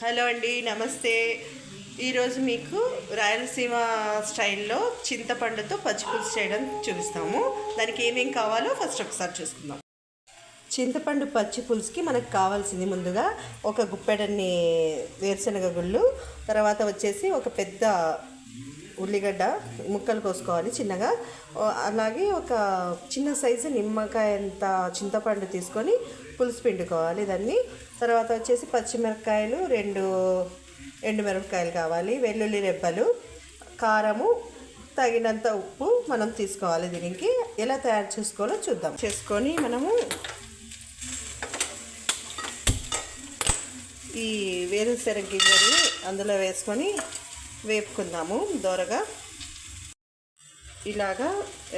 Hello అండి, నమస్తే. ఈరోజు మీకు రాయలసీమ స్టైల్లో చింతపండుతో పచ్చిపులుసు చేయడం చూపిస్తాము. దానికి ఏమేం కావాలో ఫస్ట్ ఒకసారి చూసుకుందాం. చింతపండు పచ్చి పులుసుకి మనకు కావాల్సింది ముందుగా ఒక గుప్పెడన్ని వేరుశనగ గుళ్ళు, తర్వాత వచ్చేసి ఒక పెద్ద ఉల్లిగడ్డ ముక్కలు కోసుకోవాలి చిన్నగా. అలాగే ఒక చిన్న సైజు నిమ్మకాయ అంత చింతపండు తీసుకొని పులుసు పిండుకోవాలి దాన్ని. తర్వాత వచ్చేసి పచ్చిమిరపకాయలు 2 ఎండుమిరపకాయలు కావాలి, వెల్లుల్లి రెబ్బలు, కారము, తగినంత ఉప్పు మనం తీసుకోవాలి. దీనికి ఎలా తయారు చేసుకోవాలో చూద్దాం. చేసుకొని మనము ఈ వేరుశనగ గింజలు అందులో వేసుకొని వేపుకుందాము. దోరగా ఇలాగా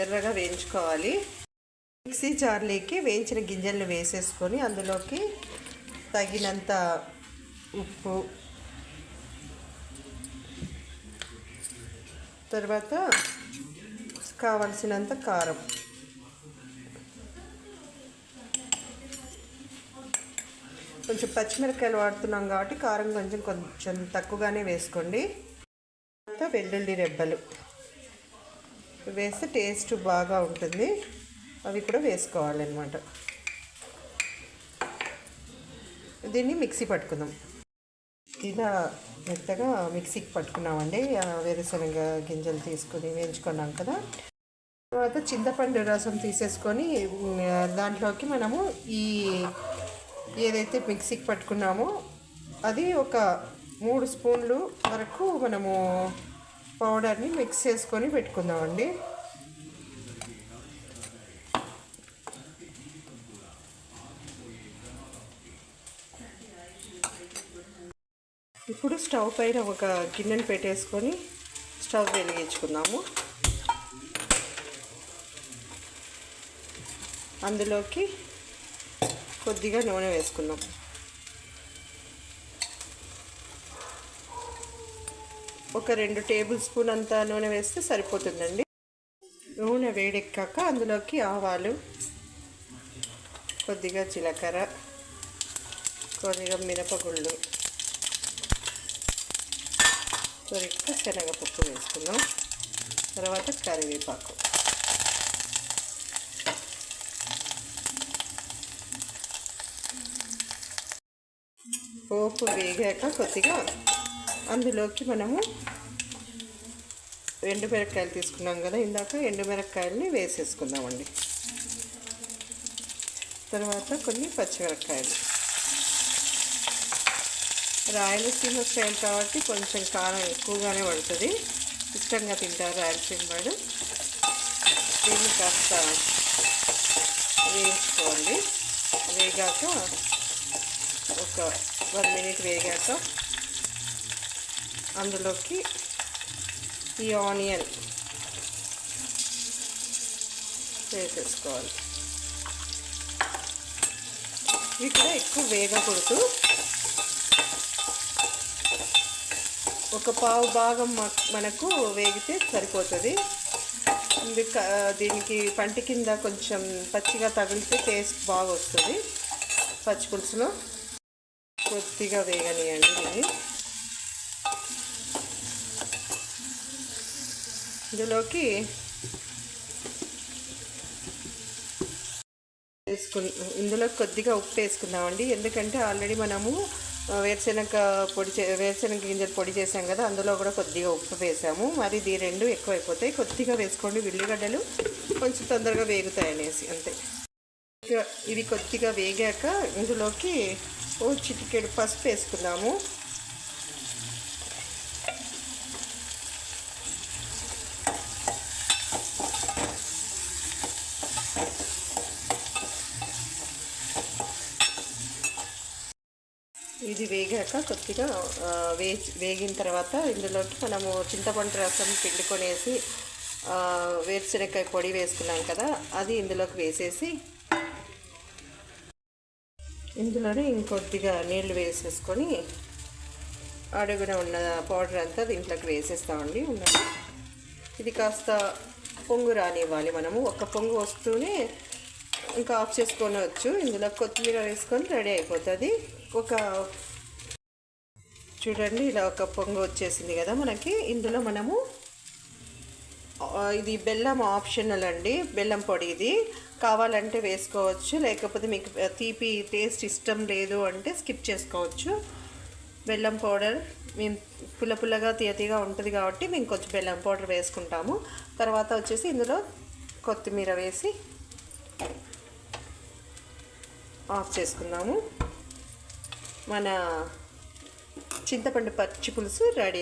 ఎర్రగా వేయించుకోవాలి. మిక్సీ జార్లోకి వేయించిన గింజలను వేసేసుకొని అందులోకి తగినంత ఉప్పు, తర్వాత కావలసినంత కారం, కొంచెం పచ్చిమిరపకాయలు వాడుతున్నాం కాబట్టి కారం కొంచెం తక్కువగానే వేసుకోండి. తర్వాత వెల్లుల్లి రెబ్బలు వేస్తే టేస్ట్ బాగా ఉంటుంది, అవి కూడా వేసుకోవాలన్నమాట. దీన్ని మిక్సీ పట్టుకుందాం. ఇలా మెత్తగా మిక్సీకి పట్టుకున్నామండి. వేరుశనగ గింజలు తీసుకొని వేయించుకున్నాం కదా. తర్వాత చింతపండు రసం తీసేసుకొని దాంట్లోకి మనము ఈ ఏదైతే మిక్సీకి పట్టుకున్నామో అది ఒక 3 స్పూన్లు వరకు మనము పౌడర్ని మిక్స్ చేసుకొని పెట్టుకుందామండి. ఇప్పుడు స్టవ్ పైన ఒక గిన్నెను పెట్టేసుకొని స్టవ్ వెలిగించుకుందాము. అందులోకి కొద్దిగా నూనె వేసుకుందాం. ఒక 2 టేబుల్ స్పూన్ అంత నూనె వేస్తే సరిపోతుందండి. నూనె వేడెక్కాక అందులోకి ఆవాలు, కొద్దిగా జీలకర్ర, కొద్దిగా మినపగుళ్ళు, కొద్దిగా శనగపప్పు వేసుకుందాం. తర్వాత కరివేపాకు, పోపు వేగాక కొద్దిగా అందులోకి మనము ఎండుమిరపకాయలు తీసుకున్నాం కదా ఇందాక, ఎండుమిరపకాయలని వేసేసుకుందామండి. తర్వాత కొన్ని పచ్చిమిరపకాయలు. రాయలసీమ స్టైల్ కాబట్టి కొంచెం కారం ఎక్కువగానే పడుతుంది, ఇష్టంగా తింటారు రాయలసీమ వాడు. దీన్ని కాస్త వేయించుకోండి. వేగాక ఒక 1 మినిట్ వేగాక అందులోకి ఈ ఆనియన్ వేసేసుకోవాలి. ఇవి కూడా ఎక్కువ వేగకూడదు, ఒక పావు భాగం మనకు వేగితే సరిపోతుంది. దీనికి పంట కింద కొంచెం పచ్చిగా తగిలితే టేస్ట్ బాగా వస్తుంది పచ్చి పులుసులో. కొద్దిగా వేగనియండి దీన్ని. ఇందులో కొద్దిగా ఉప్పు వేసుకుందామండి. ఎందుకంటే ఆల్రెడీ మనము వేరుశనగ గింజలు పొడి చేసాం కదా, అందులో కూడా కొద్దిగా ఉప్పు వేసాము. మరి ఈ 2 ఎక్కువైపోతాయి. కొద్దిగా వేసుకోండి, ఉల్లిగడ్డలు కొంచెం తొందరగా వేగుతాయి అనేసి, అంతే. ఇవి కొద్దిగా వేగాక ఇందులోకి చిటికెడు పసుపు వేసుకుందాము. ఇది వేగాక కొద్దిగా వేగిన తర్వాత ఇందులోకి మనము చింతపండు రసం పిండుకొనేసి వేరుశనగకాయ పొడి వేసుకున్నాం కదా, అది ఇందులోకి వేసేసి ఇందులోనే ఇంకొద్దిగా నీళ్లు వేసేసుకొని అడుగున ఉన్న పౌడర్ అంతా దీంట్లోకి వేసేస్తామండి. ఇది కాస్త పొంగు రానివ్వాలి మనము. ఒక పొంగు వస్తూనే ఇంకా ఆఫ్ చేసుకోవచ్చు. ఇందులో కొత్తిమీర వేసుకొని రెడీ అయిపోతుంది. ఒక చూడండి ఇలా ఒక పొంగు వచ్చేసింది కదా మనకి. ఇందులో మనము ఇది బెల్లం ఆప్షనల్ అండి, బెల్లం పొడి. ఇది కావాలంటే వేసుకోవచ్చు, లేకపోతే మీకు తీపి టేస్ట్ ఇష్టం లేదు అంటే స్కిప్ చేసుకోవచ్చు. బెల్లం పౌడర్ మేము పుల్లగా తీయగా ఉంటుంది కాబట్టి మేము కొంచెం బెల్లం పౌడర్ వేసుకుంటాము. తర్వాత వచ్చేసి ఇందులో కొత్తిమీర వేసి ఆఫ్ చేసుకుందాము. మన చింతపండు పచ్చి పులుసు రెడీ.